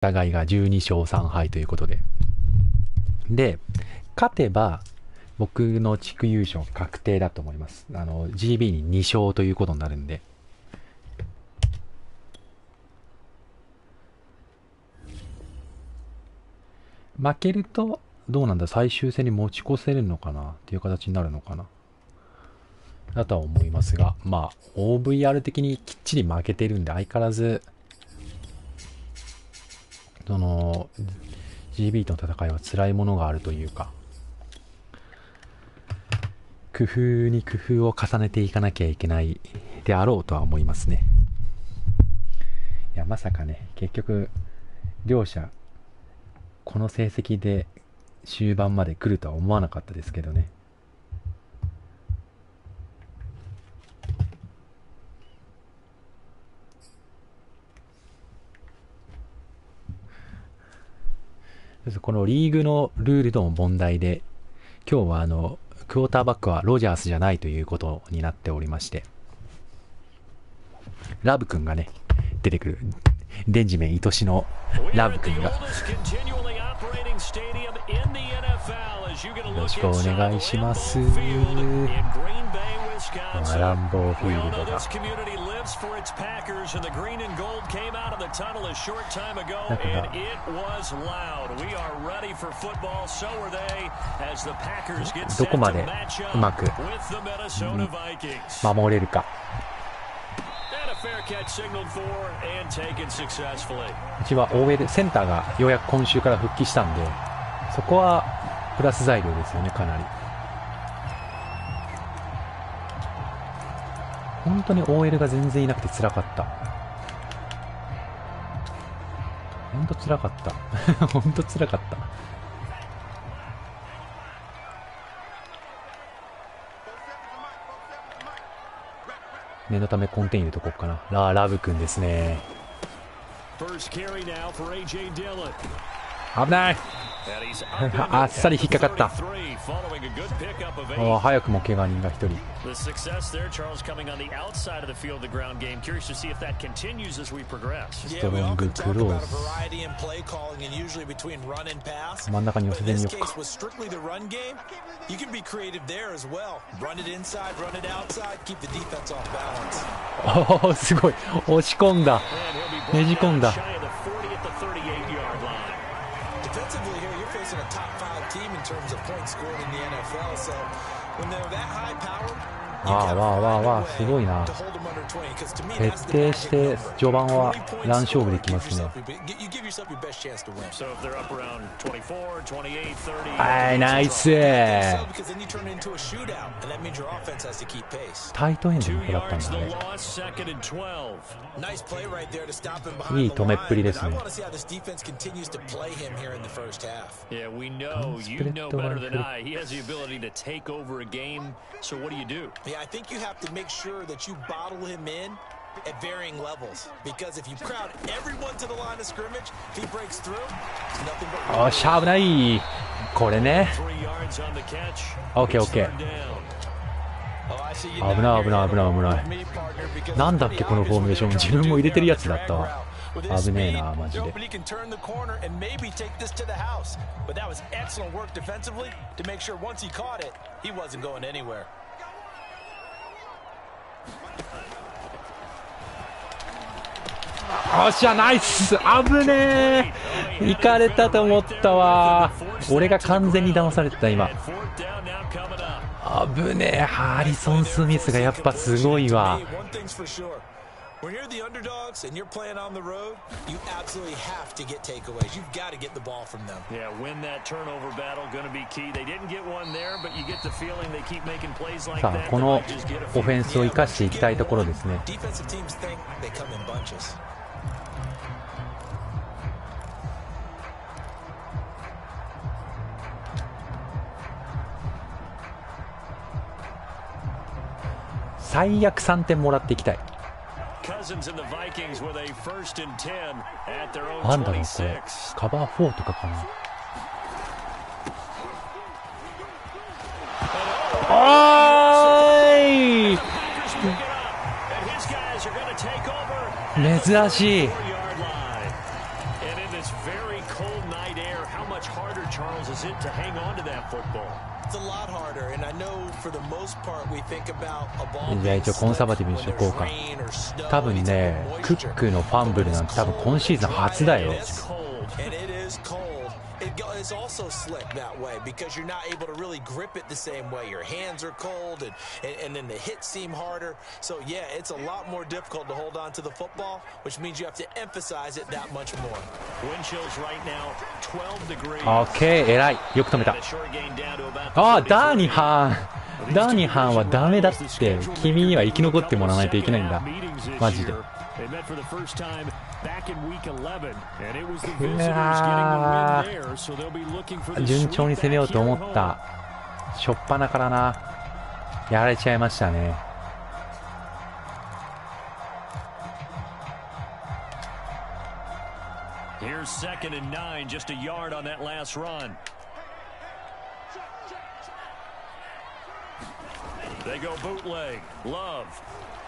互いが12勝3敗ということで。で、勝てば、僕の地区優勝確定だと思います。GB に2勝ということになるんで。負けると、どうなんだ、最終戦に持ち越せるのかなっていう形になるのかなだとは思いますが、まあ、OVR 的にきっちり負けてるんで、相変わらず、GB との戦いは辛いものがあるというか、工夫に工夫を重ねていかなきゃいけないであろうとは思いますね。いや、まさかね、結局、両者、この成績で終盤まで来るとは思わなかったですけどね。このリーグのルールとも問題で、今日はクォーターバックはロジャースじゃないということになっておりまして、ラブ君がね、出てくる。デンジメン愛しのラブ君が。よろしくお願いします。ランボーフィールドが。だからどこまでうまく守れるか。うちはOLセンターがようやく今週から復帰したんで、そこはプラス材料ですよね。かなり本当に OL が全然いなくて辛かった。本当辛かった本当辛かった。念のためコンテイン入れとこうかな。ラブ君ですね。危ないあっさり引っかかった。早くも怪我人が1人。ストロングクローズ。真ん中に寄せてみようか。おお、すごい押し込んだ。ねじ込んだ。すごいな。徹底して序盤はラン勝負できますね。はい、ナイス。タイトエンドの子だったんだね。いい止めっぷりですね。スプレッドがフル。I think you have to make sure that you bottle him in at varying levels, because if you crowd everyone to the line of scrimmage, if he breaks through, it's nothing but おしゃ危ない。これね。オッケーオッケー。危ない危ない危ない危ない。なんだっけこのフォーメーション。自分も入れてるやつだったわ。危ねえなマジで。おっしゃナイス。危ねえ。行かれたと思ったわ。俺が完全に騙されてた今。危ねえ。ハリソン・スミスがやっぱすごいわ。When you're the underdogs and you're playing on the road, you absolutely have to get takeaways. You've got to get the ball from them. Yeah, win that turnover battle going to be key. They didn't get one there, but you get the feeling they keep making plays like that. さあ、このオフェンスを生かしていきたいところですね。Defensive teams think they come in bunches. 最悪3点もらっていきたい。なんだろうこれ。カバー4とかかな。おーい。珍しい。very cold night air. How much harder, Charles, is it to hang on to that football? It's a lot harder, and I know for the most part we think about a ball じゃあ一応コンサバティブにしとこうか。多分ね、クックのファンブルなんて多分今シーズン初だよ。And it is cold. It's also slick that way because you're not able to really grip it the same way. Your hands are cold, and then the hits seem harder. So yeah, it's a lot more difficult to hold on to the football, which means you have to emphasize it that much more. Wind chills right now, 12 degrees. OK、偉い。よく止めた。ああ、ダーニハン。ダーニハンはダメだって。君には生き残ってもらわないといけないんだ。マジで。順調に攻めようと思った初っ端からな、やられちゃいましたね。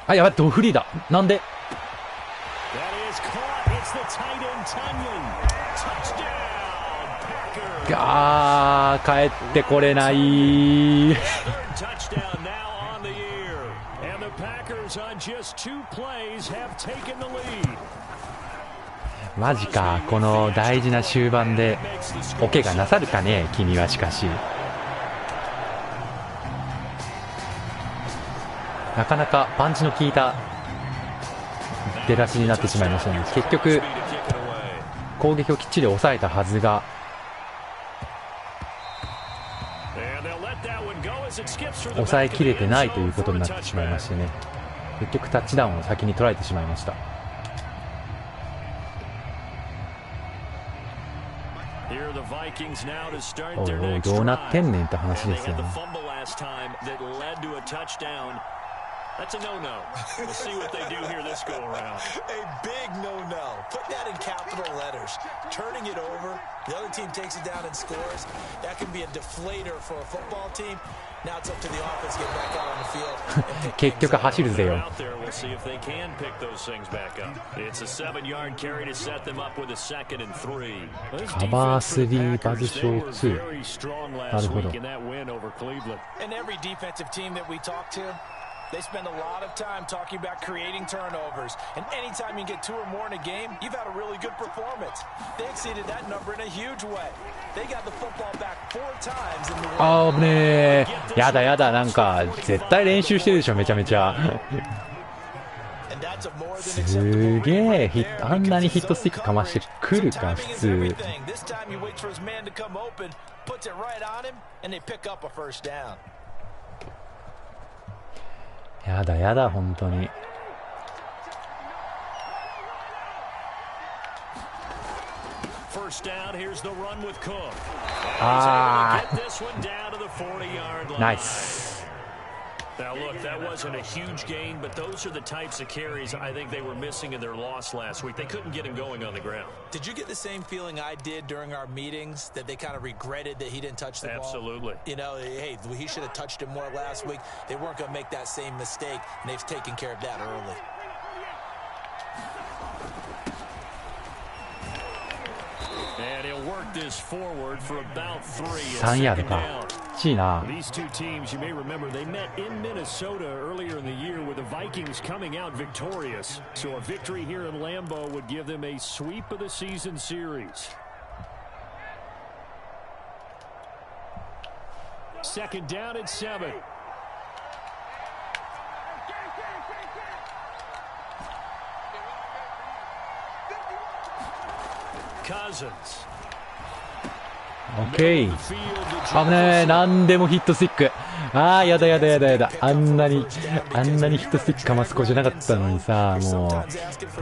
あ、やばい、ドフリーだ。なんであー、帰ってこれないマジか。この大事な終盤でお怪我なさるかね、君は。しかしなかなかパンチの効いた出だしになってしまいましたね。結局攻撃をきっちり抑えたはずが抑えきれてないということになってしまいましてね。結局タッチダウンを先に取られてしまいました。おいおい、どうなってんねんって話ですよね。That's a no-no. We'll see what they do here this go around. A big no-no. Put that in capital letters. Turning it over, the other team takes it down and scores. That can be a deflator for a football team. Now it's up to the offense to get back out on the field. 結局走るぜよ。We'll see if they can pick those things back up. It's a 7-yard carry to set them up with a 2nd and 3. カバー3バズショー2。なるほど。And every defensive team that we talk to, they spend a lot of time talking about creating turnovers. And anytime you get 2 or more in a game, you've had a really good performance. They exceeded that number in a huge way. They got the football back 4 times in the あー、危ねえ。やだやだ、なんか絶対練習してるでしょ、めちゃめちゃ。すげえ、あんなにヒットスティックかましてくるか、普通。やだやだ、本当に。あー、ナイス。Now look, that wasn't a huge gain, but those are the types of carries I think they were missing in their loss last week. They couldn't get him going on the ground. Did you get the same feeling I did during our meetings, that they kind of regretted that he didn't touch the ball? Absolutely. You know, hey, he should have touched it more last week. They weren't going to make that same mistake, and they've taken care of that early. And he'll work this forward for about 3. 3ヤードか。ちいな。 These two teams, you may remember, they met in Minnesota earlier in the year with the Vikings coming out victorious. So a victory here in Lambeau would give them a sweep of the season series. 2nd down and 7. Cousins. オッケー。危ねえ、なんでもヒットスティック。ああ、やだやだやだやだ。あんなにヒットスティックかます子じゃなかったのにさ、もう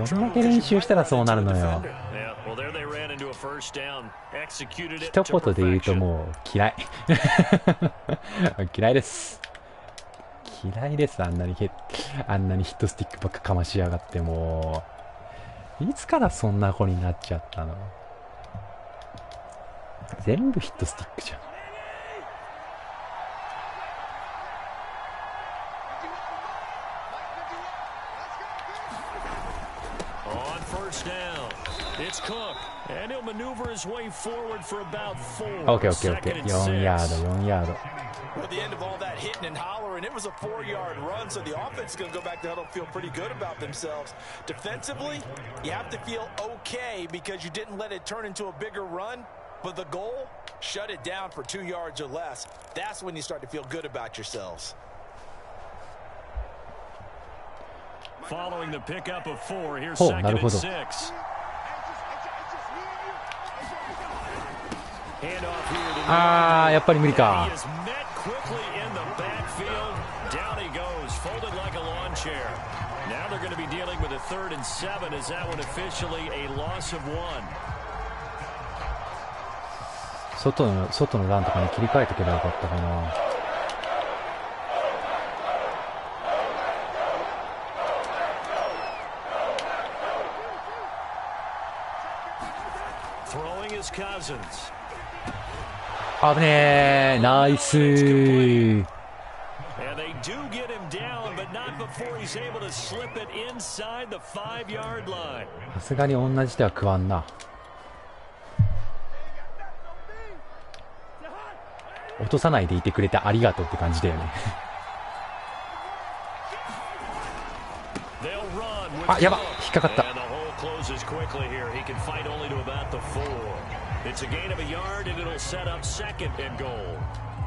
どんだけ練習したらそうなるのよ。一言で言うともう嫌い。嫌いです。嫌いです。あんなにヒットスティックばっかかましやがって、もういつからそんな子になっちゃったの。全部ヒットスティックじゃん。オッケーオッケーオッケー。4ヤード4ヤード。Well, the end of all that hitting and hollering, it was a 4-yard run, so the offense is going to go back to huddle, feel pretty good about themselves. Defensively, you have to feel okay because you didn't let it turn into a bigger run, but the goal, shut it down for 2 yards or less. That's when you start to feel good about yourselves. Following the pickup of 4, here's second and 6. Handoff here. やっぱり無理か。Quickly in the backfield, down he goes, folded like a lawn chair. Now they're going to be dealing with a 3rd and 7 as that one officially a loss of 1. 外のランとかに切り替えておけばよかったかな。Throwing his Cousins. 危ねー、ナイスー。さすがに同じ手は食わんな。落とさないでいてくれてありがとうって感じだよね。あ、やば、引っかかった。It's a gain of a yard, and it'll set up 2nd and goal.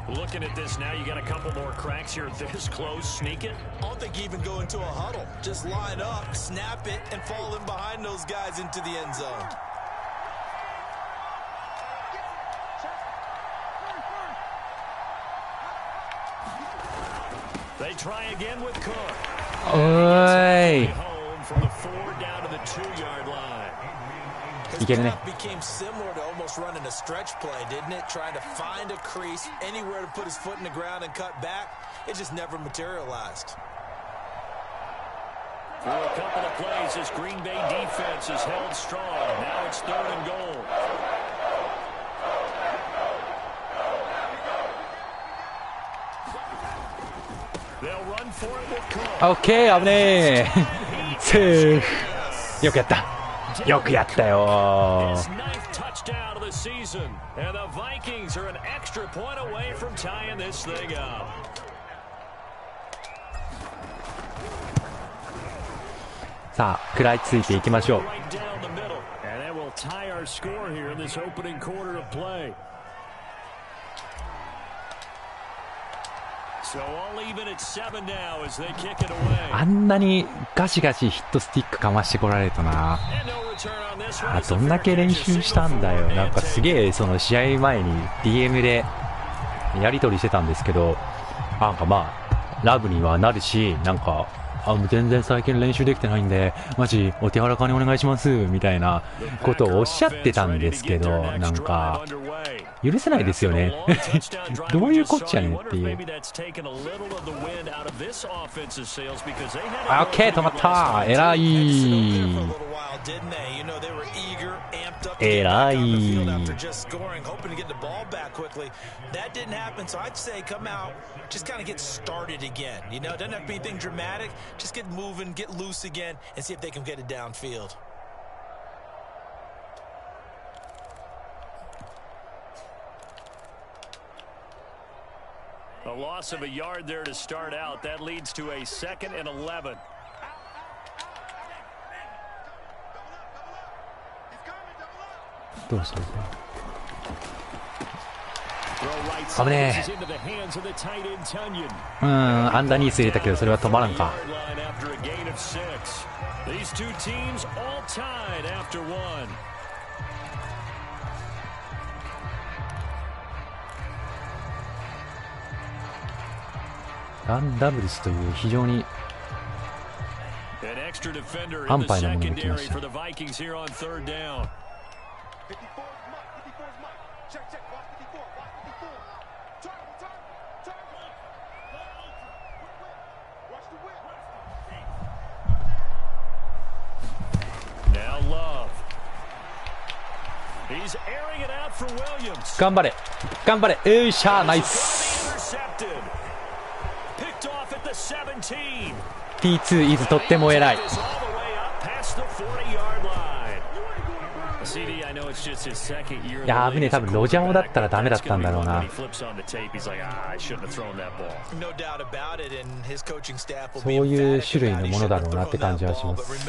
Looking at this now, you got a couple more cracks here. This close, sneak it. I don't think you even go into a huddle. Just line up, snap it, and fall in behind those guys into the end zone. They try again with Cook. Oi. Home from the 4 down to the 2-yard line. You getting it? Became similar to almost running a stretch play, didn't it? Trying to find a crease, anywhere to put his foot in the ground and cut back. It just never materialized. For a couple of plays, this Green Bay defense is held strong. Now it's 3rd and goal. They'll run for it with Cook. OK、危ねー。セーフ。よくやった。よくやったよ。さあ、食らいついていきましょう。あんなにガシガシヒットスティックかましてこられるとな。どんだけ練習したんだよ。なんかすげえその試合前に DM でやり取りしてたんですけど、なんかまあラブにはなるし、なんかもう全然最近練習できてないんでマジお手柔らかにお願いしますみたいなことをおっしゃってたんですけど、なんか許せないですよね。どういうこっちゃねんっていう。OK、止まった。えらいえらい。Just kind of get started again. You know, doesn't have to be anything dramatic. Just get moving, get loose again, and see if they can get it downfield. A loss of a yard there to start out. That leads to a 2nd and 11. どうする？危ねえ。アンダーニース入れたけどそれは止まらんか。ランダブルスという非常に安牌なものが来ました。頑張れ頑張れ。よいしゃ、ナイス。 T2 イズとっても偉い。いや危ねえ、多分ロジャオだったらダメだったんだろうな。そういう種類のものだろうなって感じはします。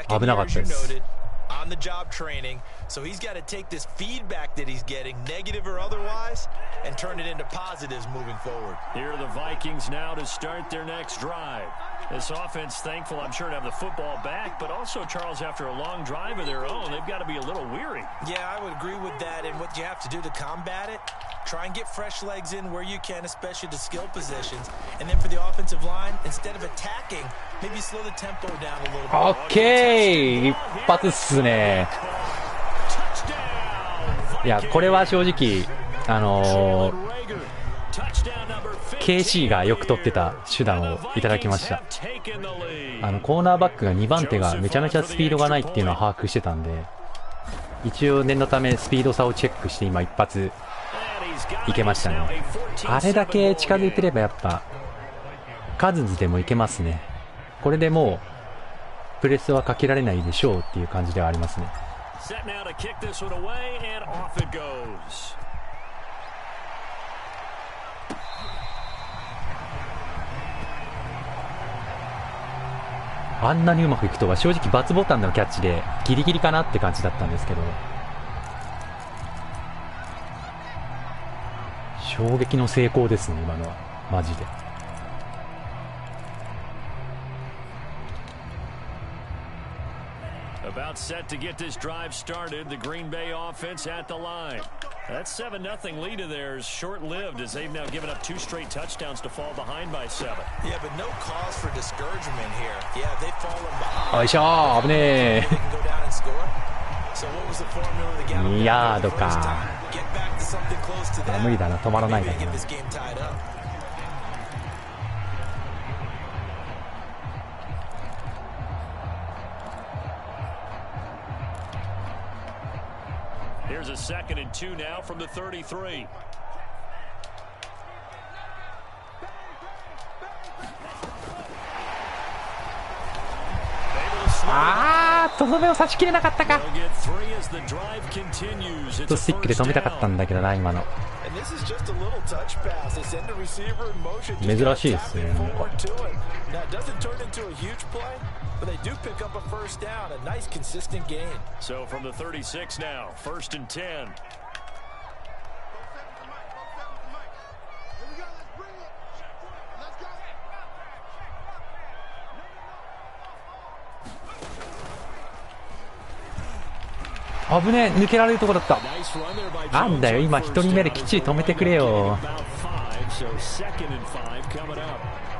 危なかったです。On the job training, so he's got to take this feedback that he's getting, negative or otherwise, and turn it into positives moving forward. Here are the Vikings now to start their next drive. This offense thankful, I'm sure, to have the football back, but also, Charles, after a long drive of their own, they've got to be a little weary. Yeah, I would agree with that, and what you have to do to combat it, try and get fresh legs in where you can, especially the skill positions, and then for the offensive line, instead of attacking, maybe slow the tempo down a little bit. OK! 一発っすね。いや、これは正直、KC がよく取ってた手段をいただきました。コーナーバックが2番手がめちゃめちゃスピードがないっていうのは把握してたんで、一応念のためスピード差をチェックして今一発いけましたね。あれだけ近づいてればやっぱカズンズでもいけますね。これでもうプレスはかけられないでしょうっていう感じではありますね。あんなにうまくいくとは正直バツボタンのキャッチでギリギリかなって感じだったんですけど、衝撃の成功ですね今のはマジで。About set to get this drive started, the Green Bay offense at the line. That 7-0 lead of theirs short-lived as they've now given up 2 straight touchdowns to fall behind by 7. Yeah, but no cause for discouragement here. Yeah, they've fallen behind. よいしょ、危ねえ。 They can go down and score. So what was the formula to get them 2ヤードか。 Get back to something close to that. 無理だな、止まらないだろう Maybe な。 get this game tied up. Here's a 2nd and 2 now from the 33. とどめを刺しきれなかったか。スティックで止めたかったんだけどな今の。珍しいですね。But they do pick up a first down, a nice consistent gain. So from the 36 now, 1st and 10.危ねえ、抜けられるとこだった。なんだよ今1人目できっちり止めてくれよ。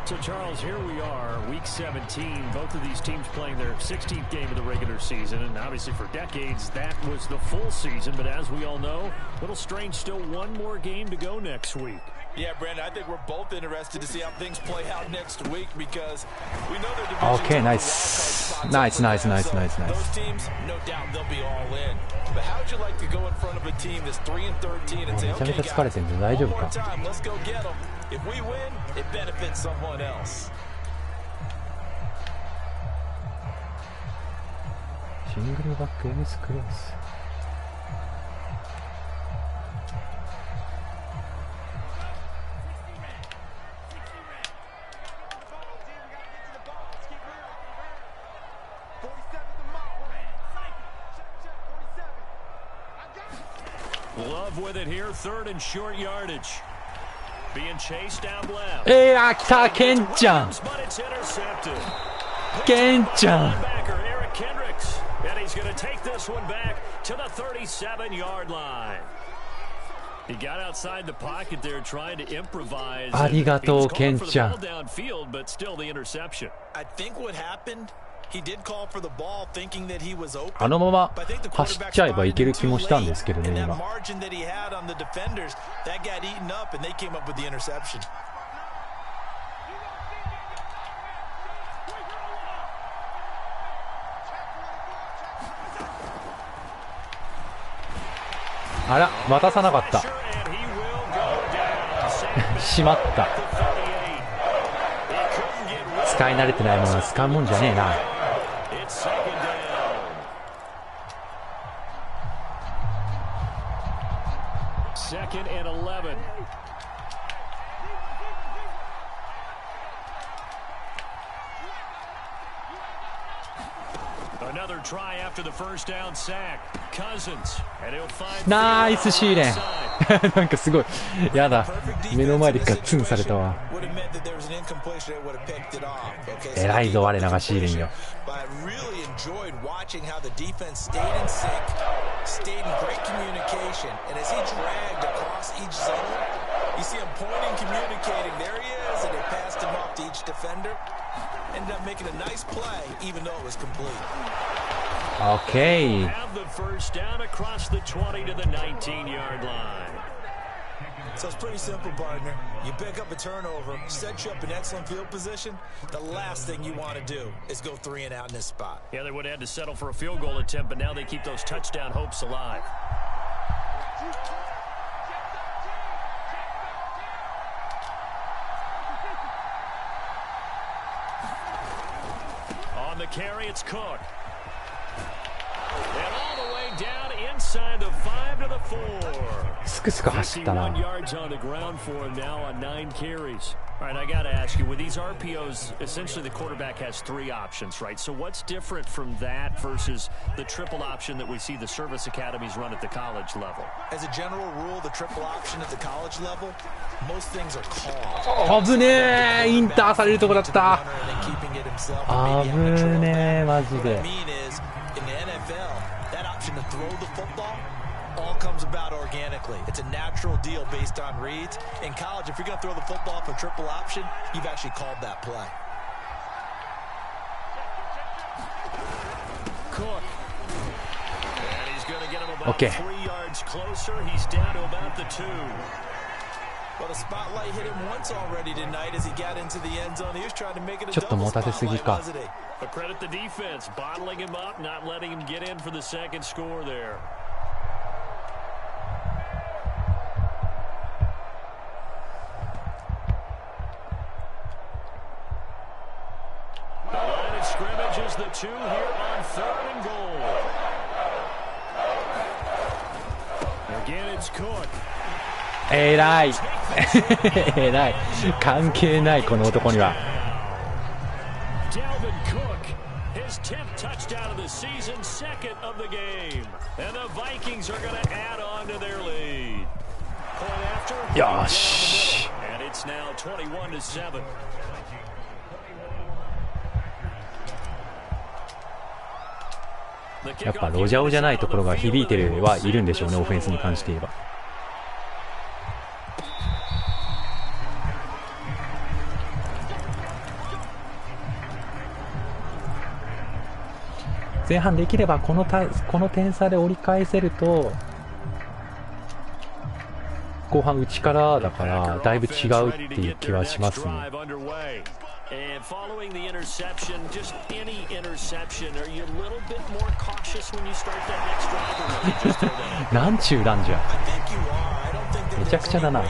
So, Charles, here we are, week 17. Both of these teams playing their 16th game of the regular season. And obviously for decades, that was the full season. But as we all know, a little strange, still one more game to go next week. Yeah, Brandon, I think we're both interested to see how things play out next week because we know their division. Okay, nice. Nice. Those teams, no doubt they'll be all in. But how would you like to go in front of a team that's 3-13 and say, okay, guys, one more time, let's go get them. If we win, it benefits someone else. シングルバックエミスクロス。Love with it here, 3rd and short yardage. Being chased down left. 来た、ケンちゃん。ケンちゃん。And he's going to take this one back to the 37-yard line. He got outside the pocket there trying to improvise. ありがとう、ケンちゃん。Downfield, but still the interception. I think what happened, he did call for the ball thinking that he was open. あのまま走っちゃえばいける気もしたんですけどね今。margin that he had on the defenders, that got eaten up and they came up with the interception. あら、渡さなかった。しまった。使い慣れてないものは使うもんじゃねえな。2nd and 11. Another try after the first down sack. Cousins, and he'll find ナイスシーレンなんかすごいやだ、目の前でガッツンされたわ。偉いぞ我らがシーレンよ。Ended up making a nice play, even though it was complete. Okay. Have the first down across the 20 to the 19-yard line. So it's pretty simple, partner. You pick up a turnover, set you up in excellent field position. The last thing you want to do is go 3 and out in this spot. Yeah, they would have had to settle for a field goal attempt, but now they keep those touchdown hopes alive. On the carry, it's Cook. And all the way down inside the 5 to the 4. すくすく走ったな。 51 yards on the ground for him now on 9 carries. All right, I got to ask you, with these RPOs, essentially the quarterback has 3 options, right? So what's different from that versus the triple option that we see the service academies run at the college level? As a general rule, the triple option at the college level, most things are called. 危ねえ、インターされるとこだった。危ねえ、マジで。All comes about organically. It's a natural deal based on reads. In college, if you're going to throw the football for triple option, you've actually called that play. Cook. And he's going to get him about 3 yards closer. He's down to about the 2. Well, the spotlight hit him once already tonight as he got into the end zone. He was trying to make it a ちょっと持たせすぎか。 But credit the defense, bottling him up, not letting him get in for the second score there. The line of scrimmage is the 2 here on 3rd and goal. Again, it's Cook. 偉い偉い、関係ないこの男には。 Dalvin Cook, his 10th touchdown of the season, 2nd of the game. And the Vikings are going to add on to their lead. Point after. よし。 And it's now 21 to 7. やっぱロジャオじゃないところが響いてるはいるんでしょうね、オフェンスに関して言えば。前半できればこの点差で折り返せると、後半内からだからだいぶ違うっていう気はしますね。And following the interception, just any interception, are you a little bit more cautious when you start that next drive, or maybe just throw that? なんちゅうランじゃ。めちゃくちゃだな。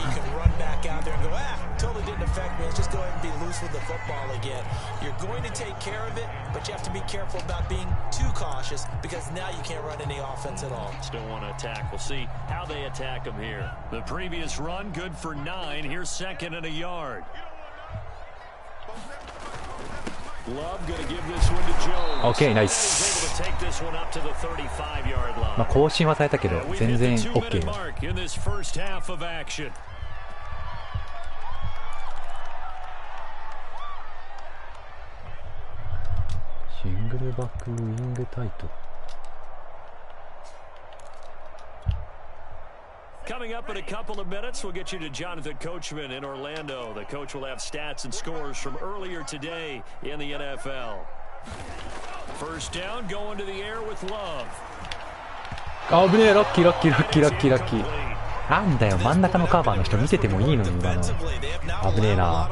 Totally didn't affect me. Let's just go ahead and be loose with the football again. You're going to take care of it, but you have to be careful about being too cautious because now you can't run any offense at all. Still want to attack. We'll see how they attack them here. The previous run, good for 9. Here's 2nd and a yard. Love going to give this one to Jones. Okay, nice. Able to take this one up to the 35-yard line. まあ更新はされたけど全然 OK。シングルバックウィングタイト。Coming up in a couple of minutes, we'll get you to Jonathan Coachman in Orlando. The coach will have stats and scores from earlier today in the NFL. First down, going to the air with Love. あぶねえ、ラッキーラッキーラッキーラッキーラッキー。なんだよ、真ん中のカーバーの人見ててもいいのに今の。危ねえな。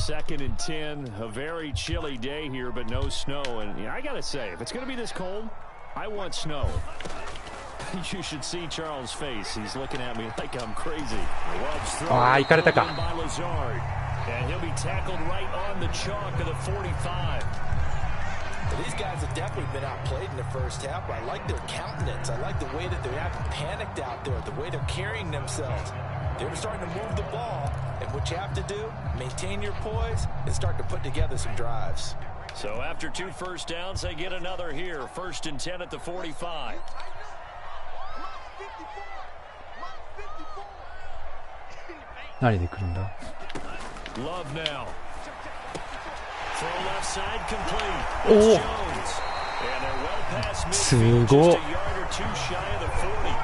2nd and 10, a very chilly day here, but no snow. And I got to say, if it's going to be this cold, I want snow. You should see Charles' face. He's looking at me like I'm crazy. ああ、行かれたか。And he'll be tackled right on the chalk of the 45. These guys have definitely been outplayed in the first half. I like their countenance. I like the way that they're acting panicked out there, the way they're carrying themselves. They're starting to move the ball, and what you have to do, maintain your poise and start to put together some drives. So after 2 first downs, they get another here. 1st and 10 at the 45. 何で来るんだ。Love now. Throw left side complete. おお。 And they're well past す midfield, ご just っ。 a yard or two shy of the 40.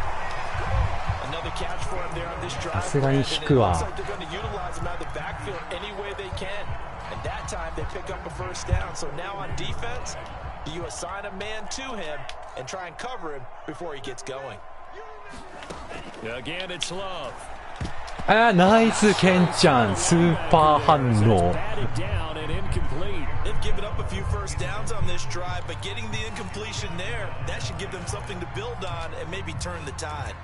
Another catch for him there on this drive. さすがに引くわ。 Looks like they're going to utilize him out of the backfield any way they can. And that time they pick up a first down. So now on defense, you assign a man to him and try and cover him before he gets going. Again, it's Love. あー、ナイスケンちゃん、スーパー反応。 Batted down and incomplete. They've given up a few first downs on this drive, but getting the incompletion there, that should give them something to build on and maybe turn the tide.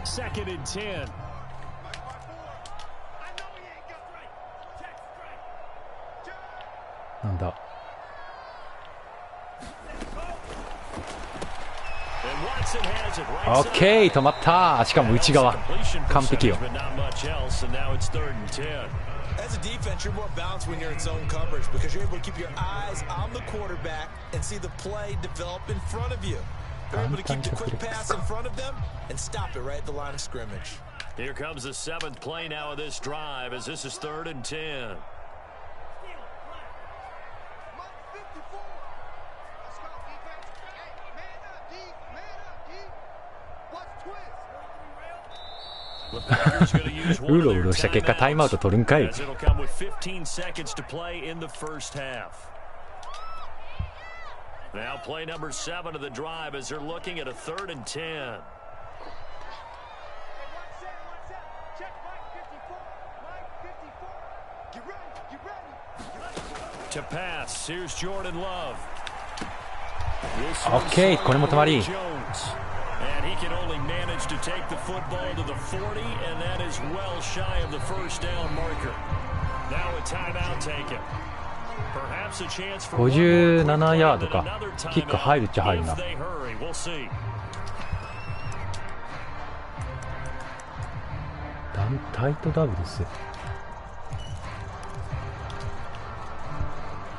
Second and 10. なんだ。オッケー、止まった。しかも内側。完璧よ。As a defense, you're more balanced when you're in zone coverage because you're able to keep your eyes on the quarterback and see the play develop in front of you. You're able to keep the quick pass in front of them and stop it right at the line of scrimmage. Here comes the 7th play now of this drive as this is 3rd and 10. The Packers going to use one of their timeouts as it'll come with 15 seconds to play in the first half. Now play number 7 of the drive as they're looking at a 3rd and 10. To pass, here's Jordan Love. Okay, これも止まり。 And he can only manage to take the football to the 40, and that is well shy of the first down marker. Now a timeout taken. Perhaps a chance for 57ヤードか。キック入るっちゃ入るな。 We'll see. タイトダブルス。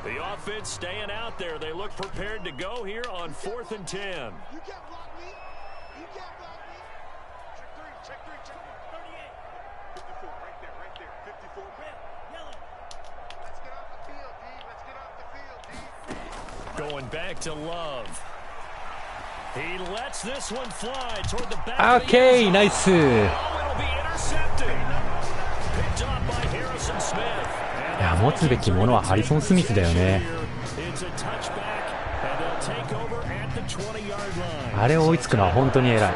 The offense staying out there. They look prepared to go here on 4th and 10. Going back to Love. He lets this one fly toward the back. Okay, nice. Oh, it'll be intercepted. Picked off by Harrison Smith. いや、持つべきものはハリソン・スミスだよね。あれを追いつくのは本当に偉い。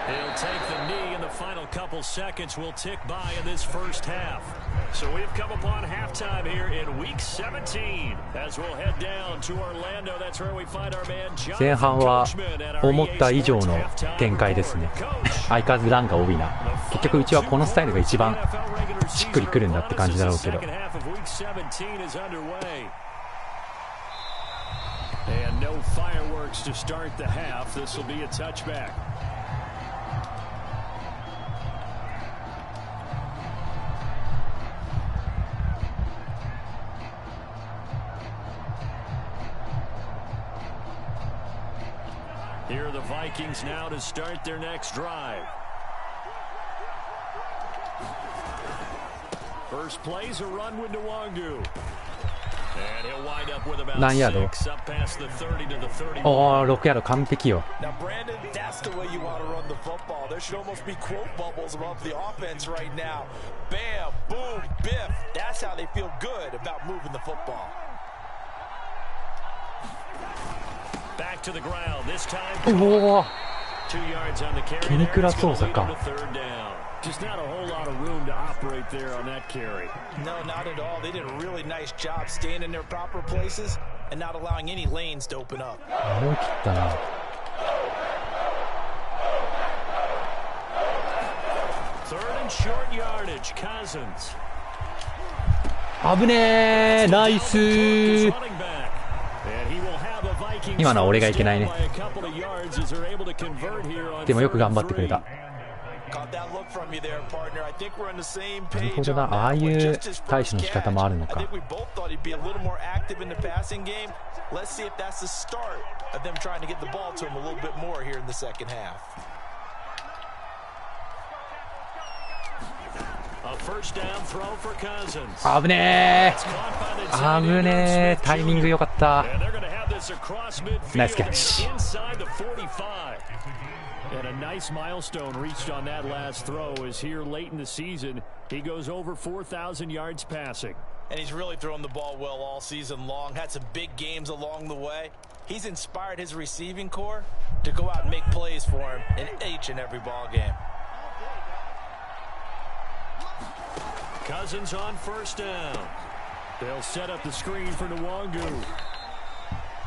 He'll take the knee in the final couple seconds will tick by in this first half. So we've come upon halftime here in week 17 as we'll head down to Orlando. That's where we find our man John. 前半は思った以上の展開ですね。相変わらずランが多いな。結局うちはこのスタイルが一番しっくりくるんだって感じだろうけど。And no fireworks to start the half. This will be a touchback. Here are the Vikings now to start their next drive. First plays a run with Nwangu. And he'll wind up with about 何ヤード 6 up past the 30 to the 31. おー、6ヤード完璧よ。 Now, Brandon, that's the way you want to run the football. There should almost be quote bubbles above the offense right now. Bam, boom, biff. That's how they feel good about moving the football. Back to the ground. This time おお、 2 yards on the carry. ケニクラ操作か。Just not a whole lot of room to operate there on that carry. No, not at all. They did a really nice job staying in their proper places and not allowing any lanes to open up. 思い切ったな。Third and short yardage, Cousins. 危ねー、ナイスー。今のは俺がいけないね。でもよく頑張ってくれた。なるほどな、ああいう対処の仕方もあるのか。危ねー、危ねー、タイミング良かった。ナイスキャッチ。And a nice milestone reached on that last throw is here late in the season. He goes over 4,000 yards passing. And he's really thrown the ball well all season long. Had some big games along the way. He's inspired his receiving core to go out and make plays for him in each and every ball game. Cousins on first down. They'll set up the screen for Nwangu.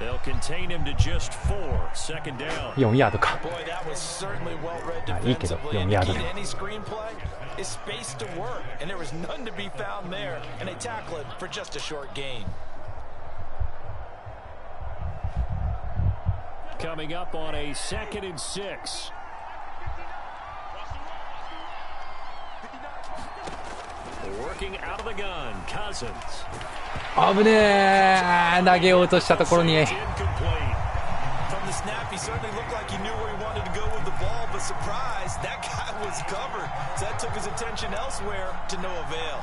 They'll contain him to just 4. Second down. 4ヤードか。Boy, that was certainly well read いいけど defensively. 4ヤード Any screenplay is space to work, and there was none to be found there, and they tackle it for just a short gain. Coming up on a 2nd and 6. Working out of the gun, Cousins. 危ねー、投げようとしたところに。From the snap, he certainly looked like he knew where he wanted to go with the ball, but surprise, that guy was covered. So that took his attention elsewhere to no avail.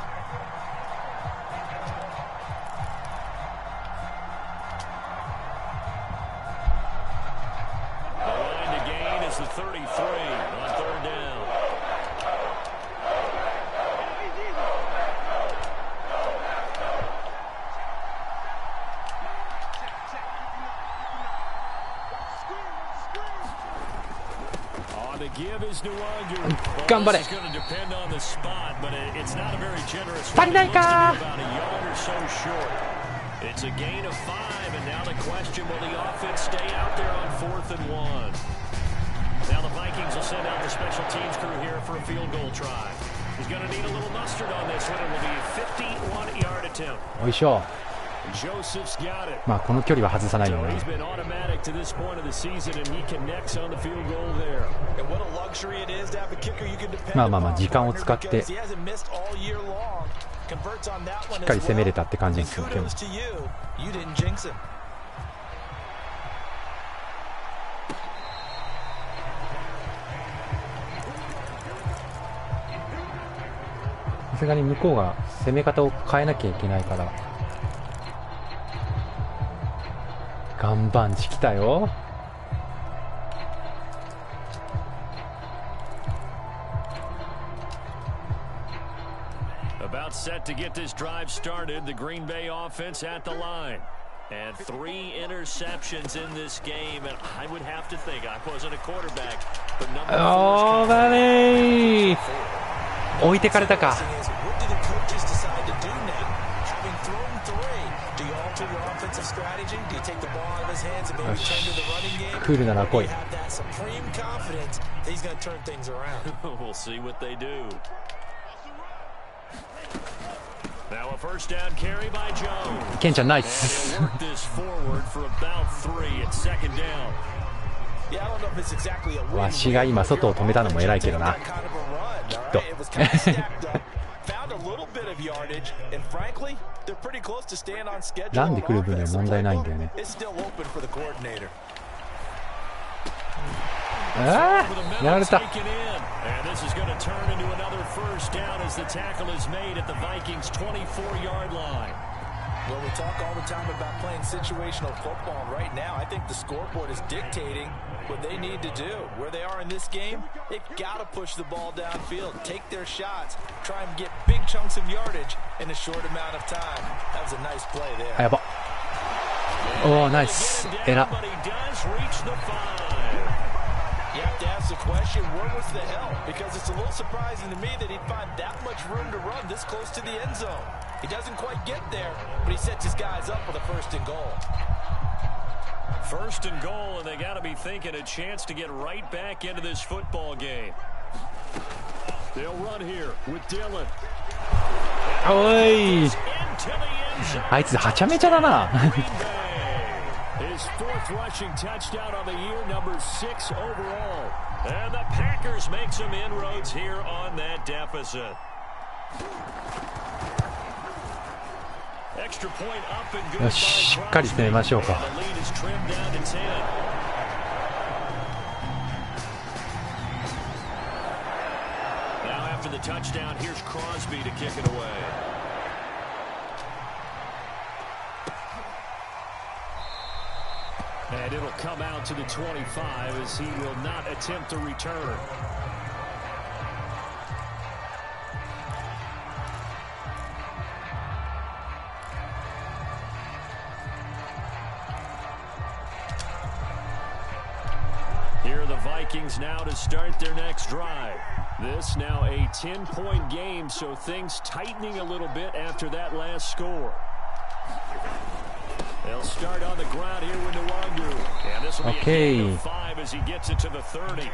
The line to gain is the 33 on 3rd down. Give is Nwangu. 頑張れ。足りないか。It's a gain of 5, and now the question: will the offense stay out there on 4th and 1? Now the Vikings will send out the special teams crew here for a field goal try. He's going to need a little mustard on this one. It will be a 51-yard attempt. おいしょ。 Joseph's got it. まあこの距離は外さないよね。 He's been automatic to this point of the season, and he connects on the field goal there. And what a luxury it is to have a kicker you can depend まあまあまあ時間を使って he hasn't missed all year long. Converts on that one しっかり攻めれたって感じですよ。 Kudos to you. You didn't jinx him. さすがに向こうが攻め方を変えなきゃいけないから。岩盤地来たよ。About set to get this drive started. The Green Bay offense at the line. And 3 interceptions in this game. And I would have to think, I wasn't a quarterback, but number 4. だねー。置いてかれたか。よし、クールなら来い。ケンちゃんナイス。わしが今外を止めたのも偉いけどな。きっと。ランで来る分には問題ないんだよね。ああ、やられた。Well, we talk all the time about playing situational football. Right now, I think the scoreboard is dictating what they need to do. Where they are in this game, they've got to push the ball downfield, take their shots, try and get big chunks of yardage in a short amount of time. That was a nice play there. やば。おー、ナイス。えら。You have to ask the question, where was the help? Because it's a little surprising to me that he'd find that much room to run this close to the end zone. He doesn't quite get there, but he sets his guys up with a 1st and goal. 1st and goal, and they got to be thinking a chance to get right back into this football game. They'll run here with Dylan. おい、あいつはちゃめちゃだな。His 4th rushing touchdown on the year, number 6 overall. And the Packers make some inroads here on that deficit. Extra point up and good. よし、しっかり攻めましょうか。The lead is trimmed down to 10. Now after the touchdown, here's Crosby to kick it away. And it'll come out to the 25 as he will not attempt to return. Here are the Vikings now to start their next drive. This now a 10-point game, so things tightening a little bit after that last score. They'll start on the ground here with Nwangu. And this will be a gain of 5 as he gets it to the 30.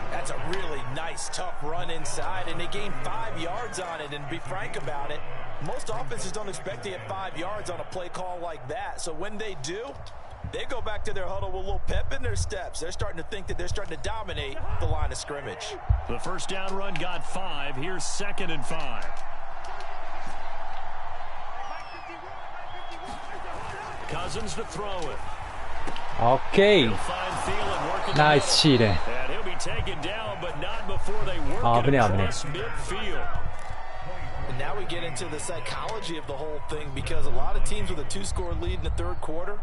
That's a really nice, tough run inside, and they gained 5 yards on it. And to be frank about it, most offenses don't expect to get 5 yards on a play call like that. So when they do, they go back to their huddle with a little pep in their steps. They're starting to think that they're starting to dominate the line of scrimmage. The 1st down run got 5. Here's 2nd and 5. Cousins to throw it. Okay. Nice shooting. And he'll be taken down, but not before they work it across midfield. And now we get into the psychology of the whole thing, because a lot of teams with a 2-score lead in the 3rd quarter,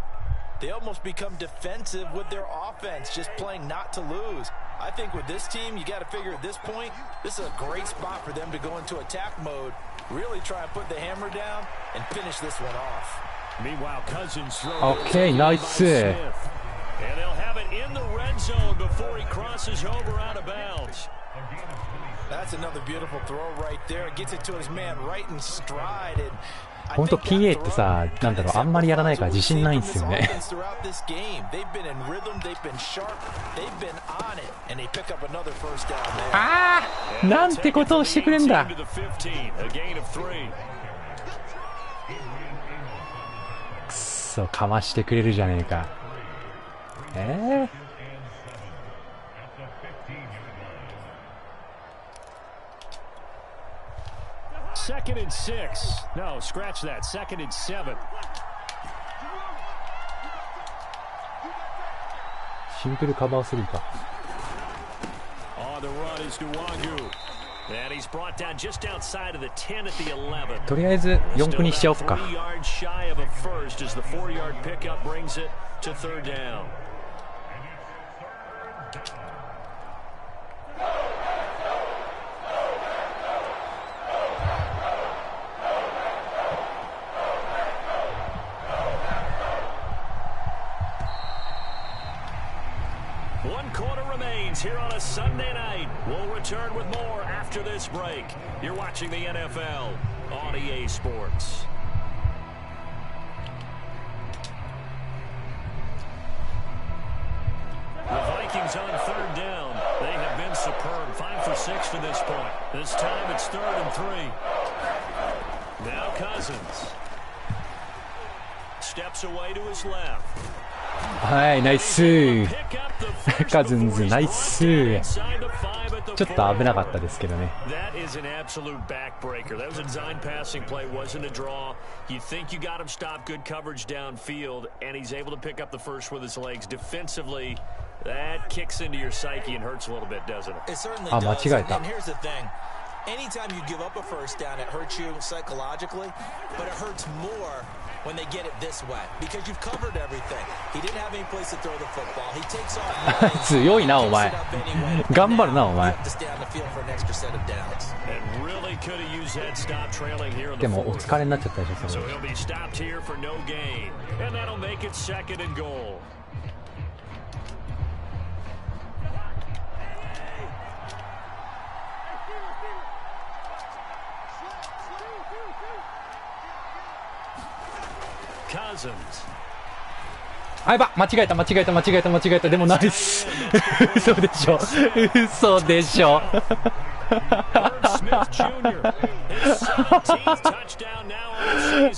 they almost become defensive with their offense, just playing not to lose. I think with this team, you got to figure at this point, this is a great spot for them to go into attack mode, really try and put the hammer down and finish this one off. Meanwhile, Cousins throws. Okay, nice. And they'll have it in the red zone before he crosses over out of bounds. That's another beautiful throw right there. Gets it to his man right in stride. And 本当 PA ってさ、なんだろう、あんまりやらないから自信ないんですよね。ああ、なんてことをしてくれんだ。くそ、かましてくれるじゃねえか。Second and 6. No, scratch that. 2nd and 7. シンプルカバーするか。On the run is Nwangu. And he's brought down just outside of the 10 at the 11. とりあえず4分にしちゃおうか。3 yards shy of a first as the 4-yard pickup brings it to 3rd down. Here on a Sunday night. We'll return with more after this break. You're watching the NFL on EA Sports. The Vikings on 3rd down. They have been superb. 5 for 6 to this point. This time it's 3rd and 3. Now Cousins steps away to his left. はい、ナイスカズンズ、ナイス。ちょっと危なかったですけどね。That is an absolute backbreaker. That was a design passing play, wasn't a draw. You think you got him stopped, good coverage downfield, and he's able to pick up the first with his legs. Defensively, that kicks into your psyche and hurts a little bit, doesn't it? It certainly does. 間違えた。And here's the thing. Anytime you give up a first down, it hurts you psychologically, but it hurts more when they get it this way, because you've covered everything. He didn't have any place to throw the football. He takes off. 強いなお前。頑張るなお前。でもお疲れになっちゃったでしょそれ。So he'll be stopped here for no gain, and that'll make it 2nd and goal. あ、やば、間違えた。でもナイス。嘘でしょ。嘘でしょ。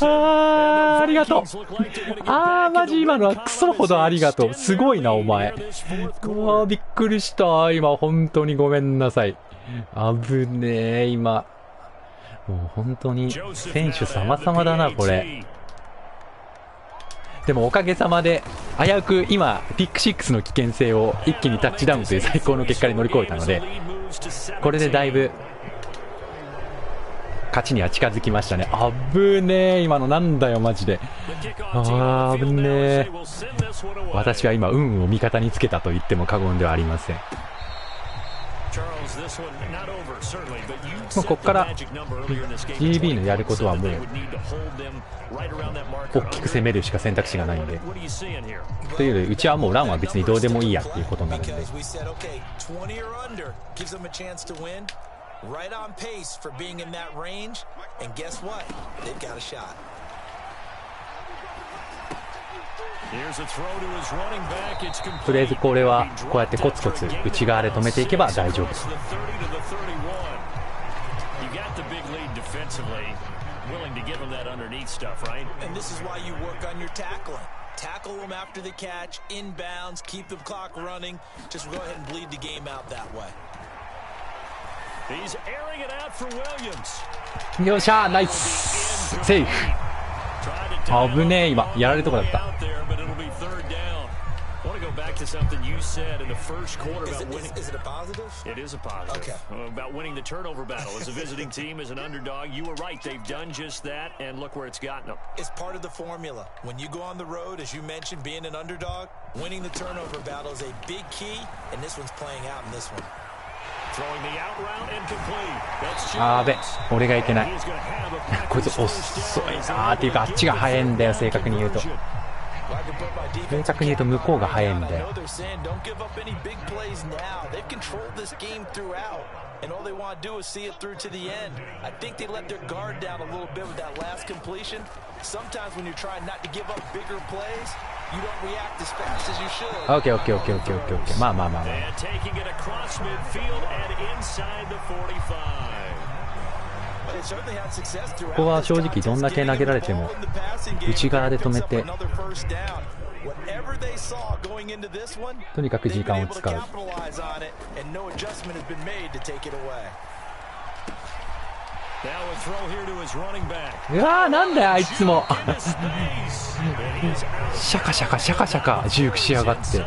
ありがとう。マジ今のはクソほどありがとう。すごいな、お前。びっくりした。今、本当にごめんなさい。危ねえ、今。もう本当に、選手様々だな、これ。でもおかげさまで、危うく今、ピック6の危険性を一気にタッチダウンという最高の結果に乗り越えたので、これでだいぶ、勝ちには近づきましたね。危ねえ、今のなんだよ、マジで。危ねえ。私は今、運を味方につけたと言っても過言ではありません。もうここから GB のやることはもう大きく攻めるしか選択肢がないんで、というよりうちはもうランは別にどうでもいいやっていうことになるんで、とりあえずこれはこうやってコツコツ内側で止めていけば大丈夫です。Tackle them after the catch, inbounds, keep the clock running. Just go ahead and bleed the game out that way. He's airing it out for Williams. よっしゃー、ナイスセーフ。危ねえ、今やられるとこだった。Back to something you said in the first quarter about winning. Is it a positive? It is a positive. Okay. About winning the turnover battle as a visiting team, as an underdog. You were right. They've done just that, and look where it's gotten them. It's part of the formula. When you go on the road, as you mentioned, being an underdog, winning the turnover battle is a big key, and this one's playing out in this one. Throwing the out route incomplete. That's あべ、俺がいけない。こいつ遅いなーっていうか、あっちが早いんだよ、正確に言うと。正確に言うと向こうが早いんだよ。オッケーオッケーオッケーオッケーオッケーオッケー。まあまあまあまあ。ここは正直どんだけ投げられても内側で止めて、とにかく時間を使う。うわー、なんだよあいつもシャカシャカシャカシャカジュークしやがって。な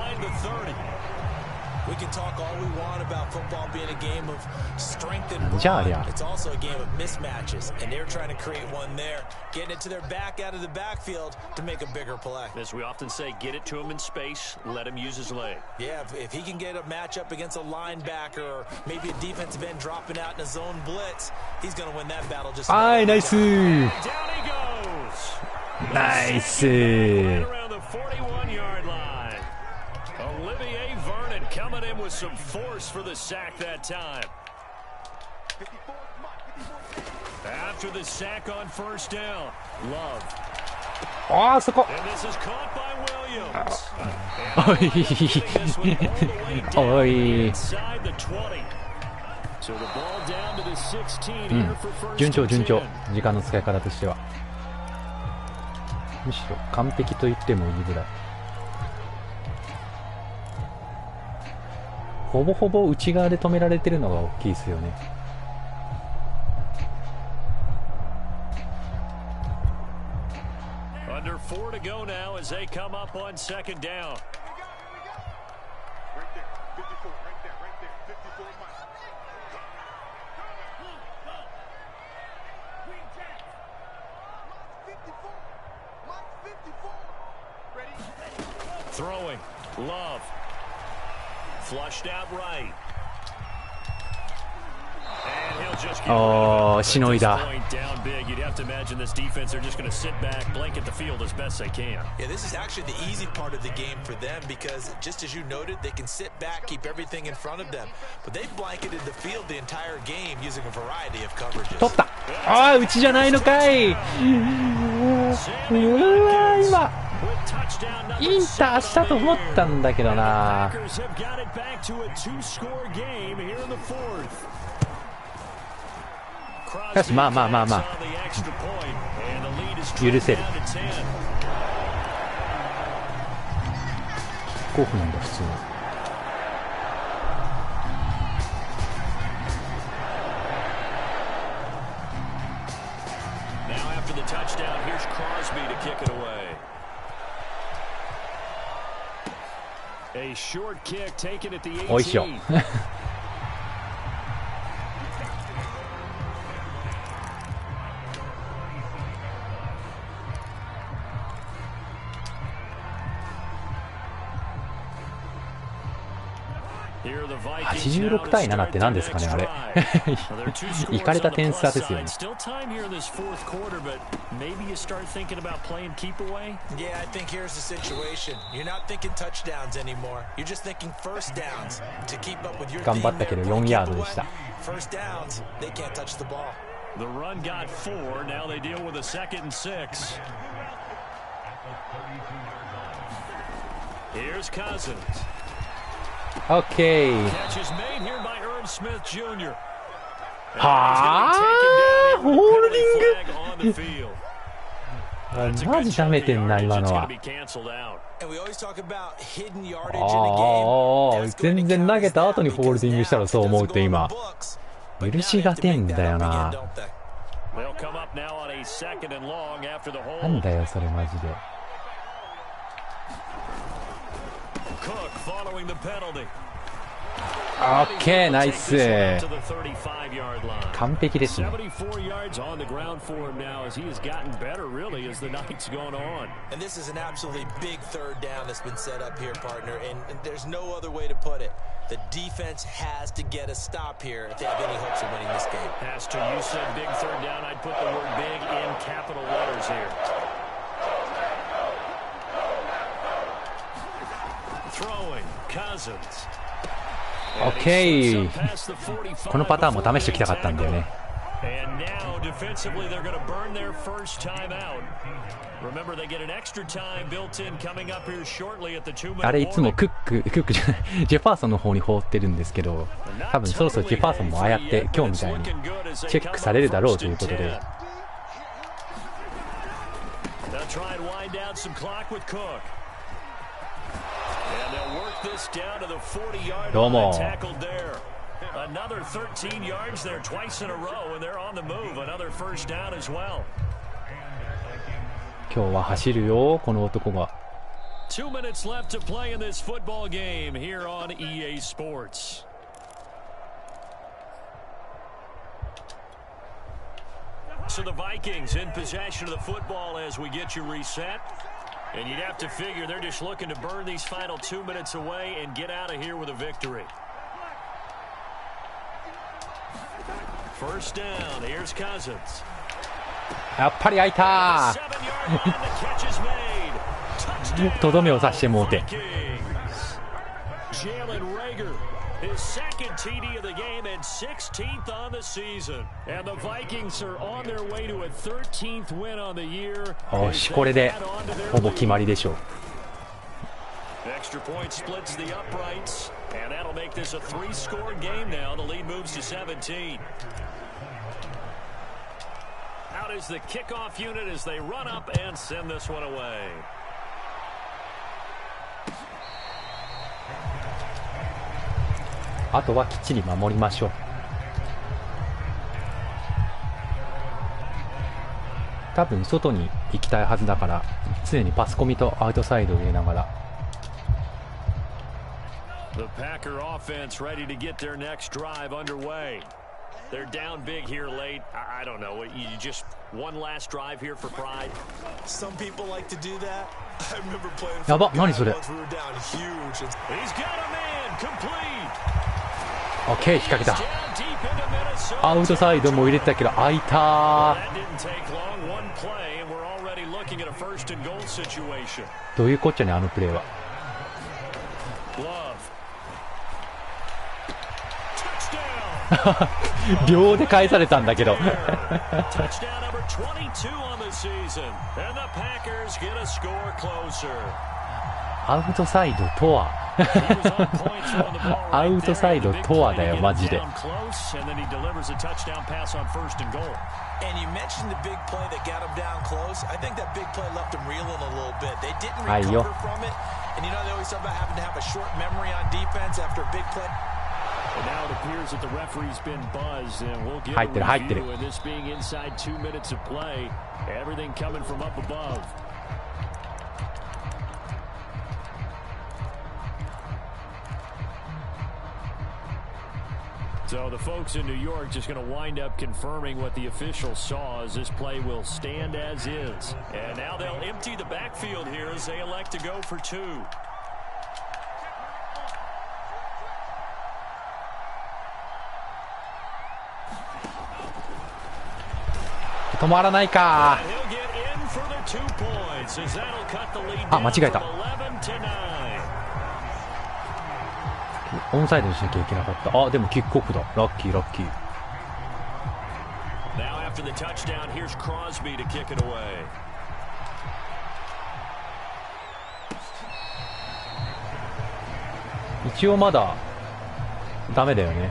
んじゃありゃ。はい、ナイスーナイスー。Coming in with some force for the sack that time. After the sack on first down, Love. ああ、そこ。 And this is caught by Williams. おい。Inside the 20. So the ball down to the 16 here for first 順調順 and 調。 10. 時間の使い方としてはむしろ完璧と言ってもいいぐらい。ほぼほぼ内側で止められてるのが大きいですよね。Under 4 to go now as they come up on second down. Throwing, Love. Flushed out right. And he'll just get Oh, しのいだ。 down big. You'd have to imagine this defense, they're just going to sit back, blanket the field as best they can. Yeah, this is actually the easy part of the game for them because just as you noted, they can sit back, keep everything in front of them. But they've blanketed the field the entire game using a variety of coverages. 取った。ああ、内じゃないのかい。うわ、インターしたと思ったんだけどな。よし、まあまあまあまあ許せる。キックオフなんだ普通に。おいしょ86対7って何ですかねあれ。いかれた点差ですよね。頑張ったけど4ヤードでした。オッケー。はあ、ホールディング。マジ舐めてんな今のは。ああ、全然投げた後にホールディングしたらそう思うと今許しがてんだよな。なんだよそれマジで。オッケー、ナイス。完璧ですね。The defense has to get a stop here if they have any hopes of winning this game. Has to. You said big third down. I'd put the word big in capital letters here. Throwing Cousins. オッケー。このパターンも試しておきたかったんだよね。あれいつもクックじゃないジェファーソンの方に放ってるんですけど、多分そろそろジェファーソンもああやって今日みたいにチェックされるだろうということで。どうも。Another 13 yards there twice in a row and they're on the move. Another first down as well. 今日は走るよこの男が。2 minutes left to play in this football game here on EA Sports. So the Vikings in possession of the football as we get you reset. And you'd have to figure they're just looking to burn these final 2 minutes away and get out of here with a victory. First down, here's Cousins. やっぱり開いたとどめを刺してもうて。His second TD of the game and 16th on the season. And the Vikings are on their way to a 13th win on the year. よし、これでほぼ決まりでしょう。Extra point splits the uprights, and that'll make this a 3-score game now. The lead moves to 17. Out is the kickoff unit as they run up and send this one away. あとはきっちり守りましょう。多分外に行きたいはずだから常にパスコミとアウトサイドを入れながら。The Packer offense ready to get their next drive underway. They're down big here late. I don't know. You just one last drive here for pride. Some people like to do that. I remember playing. やば、何それ。He's got a man complete. オッケー、引っ掛けた。アウトサイドも入れてたけど開いた。どういうこっちゃねあのプレーは。秒で返されたんだけど。アウトサイドとはアウトサイドとはだよマジで。はいよ。入ってる入ってる。So the folks in New York just going to wind up confirming what the official saw, as this play will stand as is. And now they'll empty the backfield here as they elect to go for two. 止まらないか。あ、間違えた。オンサイドにしなきゃいけなかった。あ、でもキックオフだ。ラッキーラッキー。一応まだダメだよね。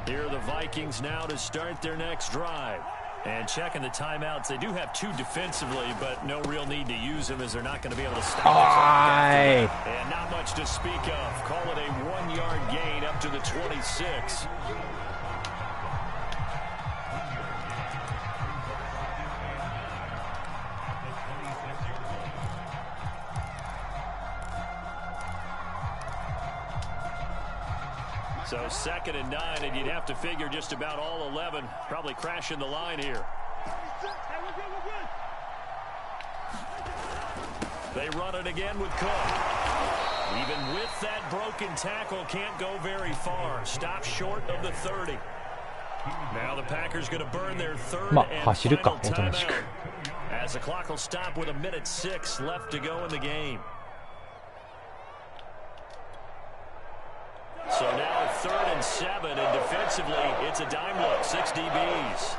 Here are the Vikings now to start their next drive. And checking the timeouts, they do have two defensively, but no real need to use them as they're not going to be able to stop it. And not much to speak of. Call it a 1-yard gain up to the 26. So 2nd and 9, and you'd have to figure just about all 11 probably crashing the line here. They run it again with Cook. Even with that broken tackle, can't go very far. Stop short of the 30. Now the Packers going to burn their third and final timeout. As the clock will stop with 1:06 left to go in the game. So now 3rd and 7, and defensively, it's a dime look, 6 DBs.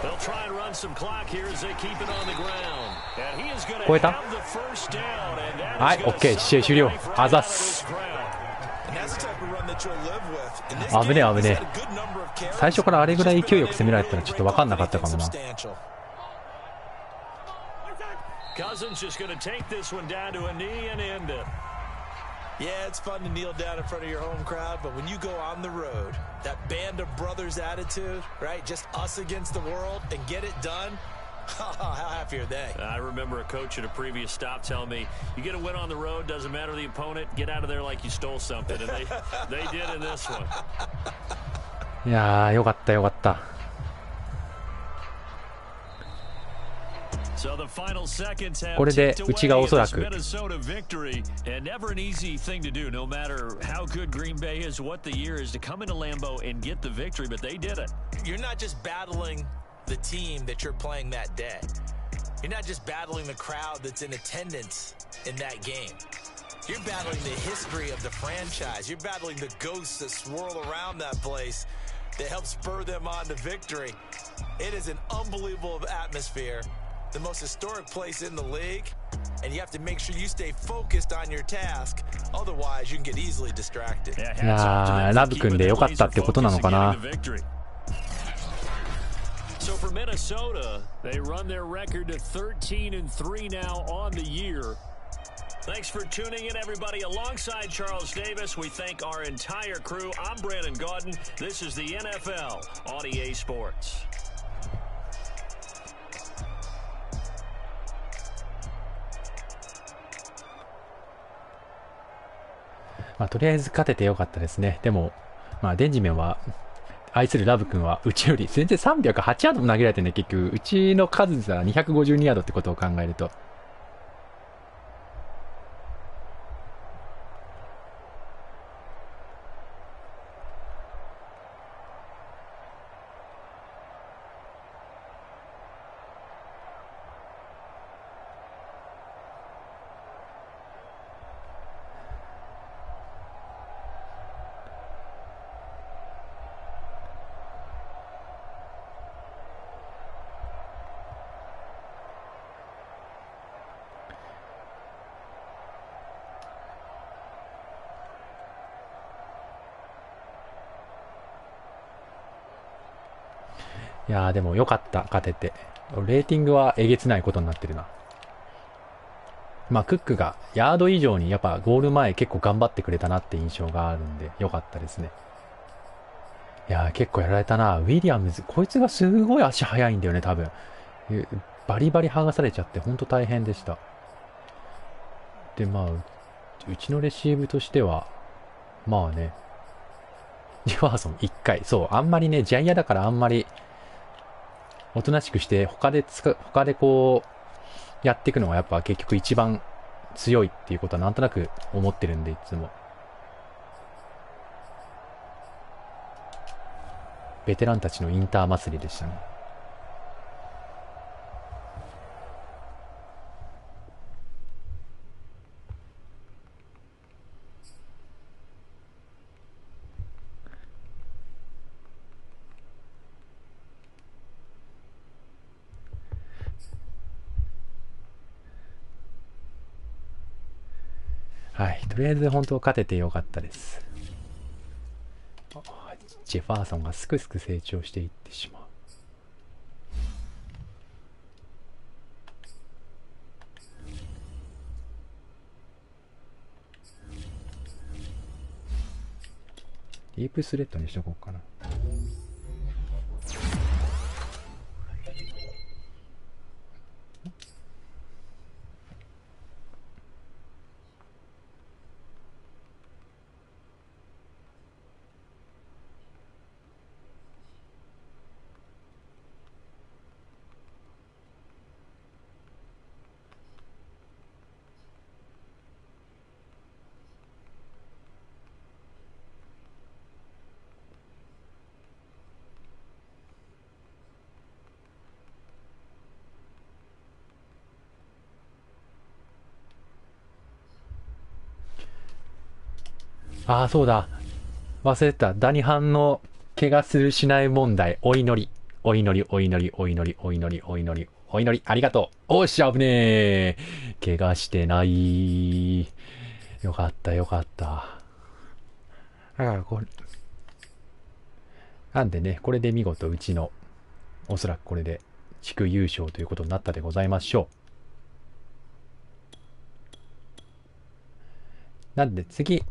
They'll try and run some clock here as they keep it on the ground. And he is going to have the first down, and that is going to celebrate for a crowd. 危ねえ危ねえ。最初からあれぐらい勢いよく攻められたらちょっと分かんなかったかもな。Cousins just going to take this one down to a knee and end it. Yeah, it's fun to kneel down in front of your home crowd, but when you go on the road, that band of brothers attitude, right? Just us against the world and get it done. How happy are they? I remember a coach at a previous stop telling me, you get a win on the road, doesn't matter the opponent, get out of there like you stole something. And they did in this one. いやー、よかったよかった。これでうちがおそらくthe team that you're playing that day. You're not just battling the crowd that's in attendance in that game. You're battling the history of the franchise. You're battling the ghosts that swirl around that place that help spur them on to victory. It is an unbelievable atmosphere, the most historic place in the league, and you have to make sure you stay focused on your task. Otherwise, you can get easily distracted. いやー、ラブ君でよかったってことなのかな。So for Minnesota, they run their record to 13-3 now on the year. Thanks for tuning in, everybody. Alongside Charles Davis, we thank our entire crew. I'm Brandon Gaudin. This is the NFL on EA Sports. とりあえず勝ててよかったですね。でも、デンジメンは愛するラブ君はうちより全然308ヤードも投げられてね、結局うちの数さ252ヤードってことを考えると。いやーでもよかった、勝てて。レーティングはえげつないことになってるな。まあクックがヤード以上にやっぱゴール前結構頑張ってくれたなって印象があるんでよかったですね。いやー結構やられたな。ウィリアムズ、こいつがすごい足速いんだよね多分。バリバリ剥がされちゃってほんと大変でした。でまあうちのレシーブとしてはまあね、ジェファーソン1回、そうあんまりねジャイアだからあんまりおとなしくして他でこうやっていくのがやっぱ結局一番強いっていうことはなんとなく思ってるんで、いつもベテランたちのインター祭りでしたね。はい、とりあえず本当勝ててよかったです。ジェファーソンがすくすく成長していってしまう。ディープスレッドにしとこうかな。ああ、そうだ。忘れてた。ダニハンの怪我するしない問題。お祈り。お祈り、お祈り、お祈り、お祈り、お祈り、お祈り。ありがとう。おっしゃ、危ねえ。怪我してない。よかった、よかった。だからこれ。なんでね、これで見事うちの、おそらくこれで地区優勝ということになったでございましょう。なんで次、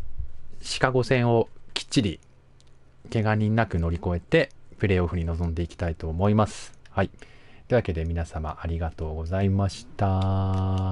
シカゴ戦をきっちり怪我人なく乗り越えてプレーオフに臨んでいきたいと思います。はい。というわけで皆様ありがとうございました。